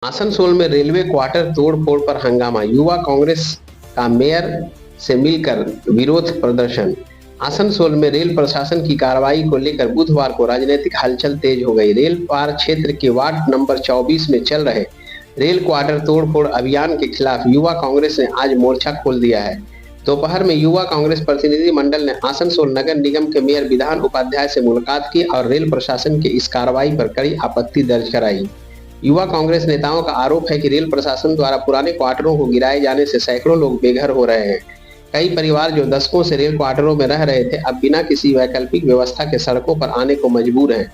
आसनसोल में railway quarter तोड़फोड़ पर हंगामा, युवा कांग्रेस का मेयर से मिलकर विरोध प्रदर्शन। आसनसोल में रेल प्रशासन की कार्रवाई को लेकर बुधवार को राजनीतिक हलचल तेज हो गई। रेल पार क्षेत्र के वार्ड नंबर 24 में चल रहे रेल क्वार्टर तोड़फोड़ अभियान के खिलाफ युवा कांग्रेस ने आज मोर्चा खोल दिया है। दोपहर में युवा कांग्रेस प्रतिनिधि मंडल ने आसनसोल नगर निगम के मेयर विधान उपाध्याय से मुलाकात की और रेल प्रशासन की इस कार्रवाई पर कड़ी आपत्ति दर्ज कराई। युवा कांग्रेस नेताओं का आरोप है कि रेल प्रशासन द्वारा पुराने क्वार्टरों को गिराए जाने से सैकड़ों लोग बेघर हो रहे हैं। कई परिवार जो दशकों से रेल क्वार्टरों में रह रहे थे, अब बिना किसी वैकल्पिक व्यवस्था के सड़कों पर आने को मजबूर हैं।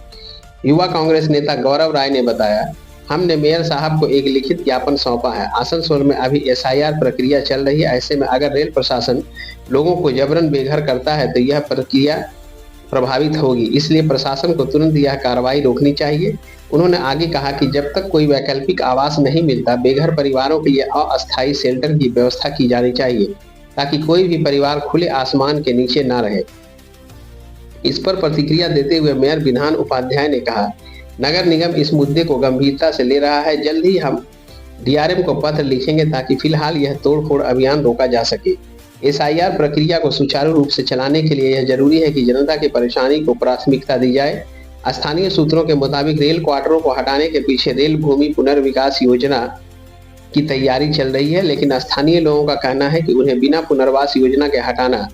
युवा कांग्रेस नेता गौरव राय ने बताया, हमने मेयर साहब को एक लिखित ज्ञापन सौंपा है। आसनसोल में अभी SIR प्रक्रिया चल रही है। ऐसे में अगर रेल प्रशासन लोगों को जबरन बेघर करता है तो यह प्रक्रिया प्रभावित होगी, इसलिए प्रशासन को तुरंत यह कार्रवाई रोकनी चाहिए। उन्होंने आगे कहा कि जब तक कोई वैकल्पिक आवास नहीं मिलता, बेघर परिवारों के लिए अस्थायी शेल्टर की व्यवस्था की जानी चाहिए ताकि कोई भी परिवार खुले आसमान के नीचे ना रहे। इस पर प्रतिक्रिया देते हुए मेयर विधान उपाध्याय ने कहा, नगर निगम इस मुद्दे को गंभीरता से ले रहा है। जल्द ही हम DRM को पत्र लिखेंगे ताकि फिलहाल यह तोड़फोड़ अभियान रोका जा सके। SIR प्रक्रिया को सुचारू रूप से चलाने के लिए यह जरूरी है कि जनता की परेशानी को प्राथमिकता दी जाए। स्थानीय सूत्रों के मुताबिक रेल क्वार्टरों को हटाने के पीछे रेल भूमि पुनर्विकास योजना की तैयारी चल रही है, लेकिन स्थानीय लोगों का कहना है कि उन्हें बिना पुनर्वास योजना के हटाना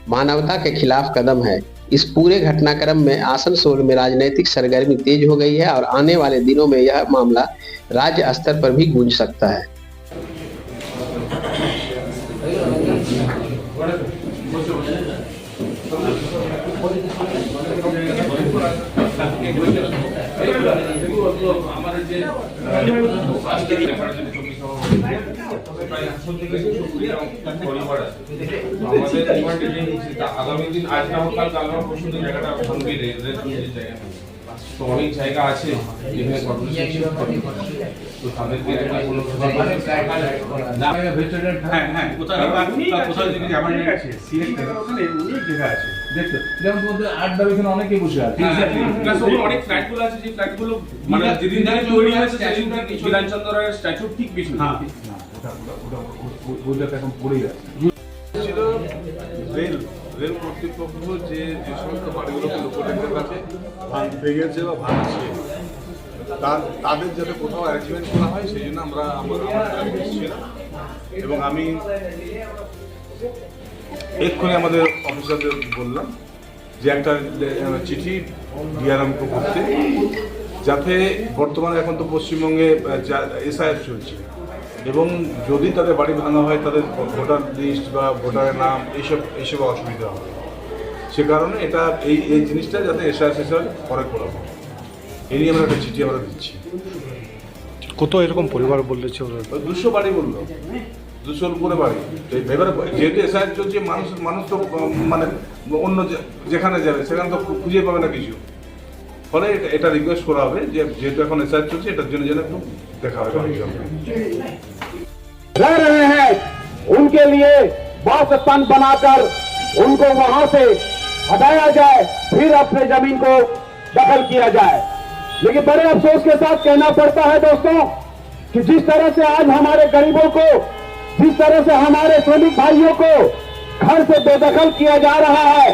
मानवता के खिलाफ कदम है। इस पूरे घटनाक्रम में आसनसोल में राजनीतिक सरगर्मी तेज हो गई है और आने वाले दिनों में यह मामला राज्य स्तर पर भी गूंज सकता है। আগামী দিন আজ না হোক কাল আমরা পরশু দিন জায়গাটা ভাঙবে জায়গা তো অনেক জায়গা আছে যেখানে তো তাদেরকে অনেকে বসে আছে অনেক ফ্ল্যাটগুলো আছে যে ফ্ল্যাটগুলো মানে যেদিন থেকে তৈরি হয়েছে সেদিন থেকে বিধানচন্দ্র রায়ের স্ট্যাচু ঠিক পিছনে এখন পড়ে যাচ্ছে। রেল কর্তৃপক্ষ যে সমস্ত বাড়িগুলোকে লোকজনের কাছে ভেঙেছে বা ভাঙছে তাদের যাতে কোথাও অ্যারেঞ্জমেন্ট করা হয় সেই জন্য আমরা এসেছিলাম এবং আমি এক্ষুনি আমাদের অফিসারদের বললাম যে একটা চিঠি DRM কে করতে, যাতে বর্তমানে এখন তো পশ্চিমবঙ্গে SIR চলছে এবং যদি তাদের বাড়ি ভাঙা হয় তাদের ভোটার লিস্ট বা ভোটারের নাম এইসব অসুবিধা হবে। সে কারণে এটা এই জিনিসটা যাতে SIR পরে করা হয়, এই নিয়ে আমরা একটা চিঠি আমরা দিচ্ছি। কত এরকম পরিবার বললেছে? 200 বাড়ি বললো, 200-র উপরে বাড়ি। এবার যেহেতু SIR চলছে, মানুষ তো মানে অন্য যেখানে যাবে সেখানে তো খুঁজে পাবে না কিছু, ফলে এটা রিকোয়েস্ট করা হবে যে যেহেতু এখন SIR চলছে এটার জন্য যেন একটু দেখা হবে। रह रहे हैं उनके लिए बॉस स्थान बनाकर उनको वहां से हटाया जाए, फिर अपने जमीन को दखल किया जाए। लेकिन बड़े अफसोस के साथ कहना पड़ता है दोस्तों कि जिस तरह से आज हमारे गरीबों को, जिस तरह से हमारे श्रमिक भाइयों को घर से बेदखल किया जा रहा है,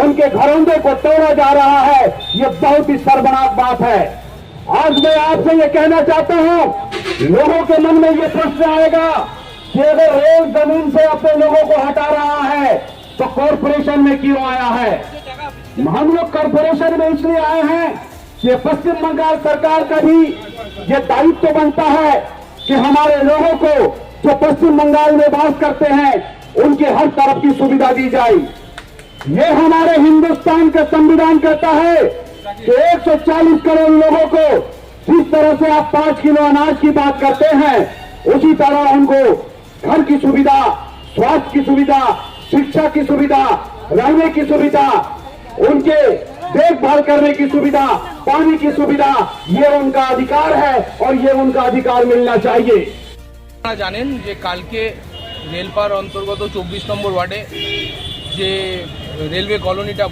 उनके घरौंदे को तोड़ा जा रहा है, ये बहुत ही शर्मनाक बात है। आज मैं आपसे ये कहना चाहता हूं, लोगों के मन में ये प्रश्न आएगा कि अगर रेल जमीन से अपने लोगों को हटा रहा है तो कॉरपोरेशन में क्यों आया है? हम लोग कॉरपोरेशन में इसलिए आए हैं कि पश्चिम बंगाल सरकार का भी ये दायित्व बनता है कि हमारे लोगों को जो पश्चिम बंगाल में वास करते हैं उनके हर तरफ की सुविधा दी जाए। ये हमारे हिंदुस्तान का संविधान कहता है कि 140 करोड़ लोगों को जिस तरह से आप 5 किलो अनाज की बात करते हैं, उसी तरह उनको घर की सुविधा, स्वास्थ्य की सुविधा, शिक्षा की सुविधा, रहने की सुविधा, उनके देखभाल करने की सुविधा, पानी की सुविधा, ये उनका अधिकार है और ये उनका अधिकार मिलना चाहिए। আপনারা জানেন যে কালকে রেলপার অন্তর্গত 24 নম্বর ওয়ার্ডে যে রেলওয়ে কলোনিটা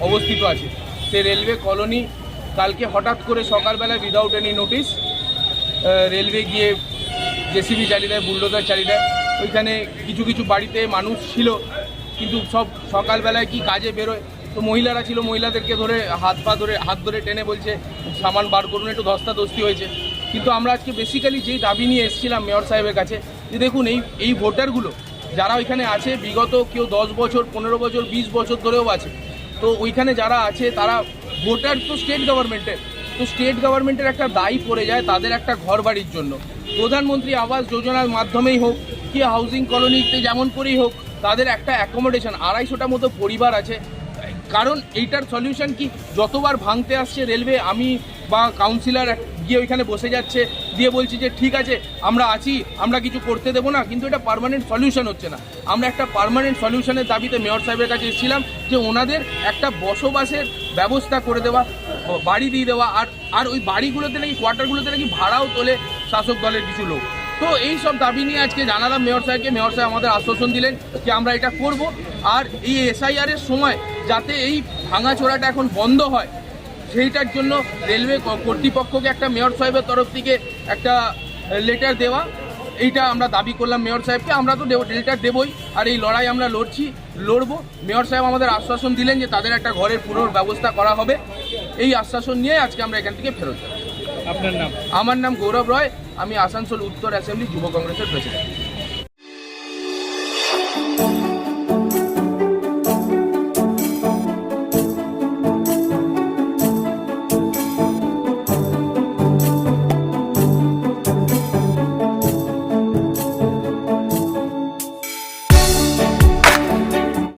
অবস্থিত আছে, সেই রেলওয়ে কলোনি কালকে হঠাৎ করে সকালবেলায় উইদাউট এনি নোটিশ রেলওয়ে গিয়ে জেসিবি চালিয়ে দেয়, বুলডোজার চালিয়ে দেয়। ওইখানে কিছু কিছু বাড়িতে মানুষ ছিল, কিন্তু সব সকালবেলায় কি কাজে বেরোয়, তো মহিলারা ছিল, মহিলাদেরকে ধরে হাত ধরে টেনে বলছে সামান বার করুন, একটু ধস্তাধস্তি হয়েছে। কিন্তু আমরা আজকে বেসিক্যালি যেই দাবি নিয়ে এসেছিলাম মেয়র সাহেবের কাছে, যে দেখুন এই ভোটারগুলো যারা ওইখানে আছে, বিগত কেউ 10 বছর 15 বছর 20 বছর ধরেও আছে, তো ওইখানে যারা আছে তারা ভোটার তো স্টেট গভর্নমেন্টের, তো স্টেট গভর্নমেন্টের একটা দায়ী পড়ে যায় তাদের একটা ঘর বাড়ির জন্য। প্রধানমন্ত্রী আবাস যোজনার মাধ্যমেই হোক কি হাউজিং কলোনিতে যেমন করেই হোক, তাদের একটা অ্যাকোমোডেশন 250টার মতো পরিবার আছে। কারণ এইটার সলিউশন কি, যতবার ভাঙতে আসছে রেলওয়ে, আমি বা কাউন্সিলর গিয়ে ওইখানে বসে যাচ্ছে, দিয়ে বলছি যে ঠিক আছে আমরা আছি, আমরা কিছু করতে দেবো না, কিন্তু এটা পার্মানেন্ট সলিউশন হচ্ছে না। আমরা একটা পার্মানেন্ট সলিউশনের দাবিতে মেয়র সাহেবের কাছে এসেছিলাম, যে ওনাদের একটা বসবাসের ব্যবস্থা করে দেওয়া, বাড়ি দিয়ে দেওয়া, আর ওই বাড়িগুলোতে নাকি, কোয়ার্টারগুলোতে নাকি ভাড়াও তোলে শাসক দলের কিছু লোক। তো এই সব দাবি নিয়ে আজকে জানালাম মেয়র সাহেবকে। মেয়র সাহেব আমাদের আশ্বাসন দিলেন যে আমরা এটা করব, আর এই SIR এর সময় যাতে এই ভাঙাচোরাটা এখন বন্ধ হয়, সেইটার জন্য রেলওয়ে কর্তৃপক্ষকে একটা মেয়র সাহেবের তরফ থেকে একটা লেটার দেওয়া, এইটা আমরা দাবি করলাম মেয়র সাহেবকে। আমরা তো লেটার দেবই, আর এই লড়াই আমরা লড়বো। মেয়র সাহেব আমাদের আশ্বাসন দিলেন যে তাদের একটা ঘরের পুনর্ব্যবস্থা করা হবে। এই আশ্বাসন নিয়ে আজকে আমরা এখান থেকে ফেরত যাব। আপনার নাম? আমার নাম গৌরব রয়, আমি আসানসোল উত্তর অ্যাসেম্বলি যুব কংগ্রেসের প্রেসিডেন্ট।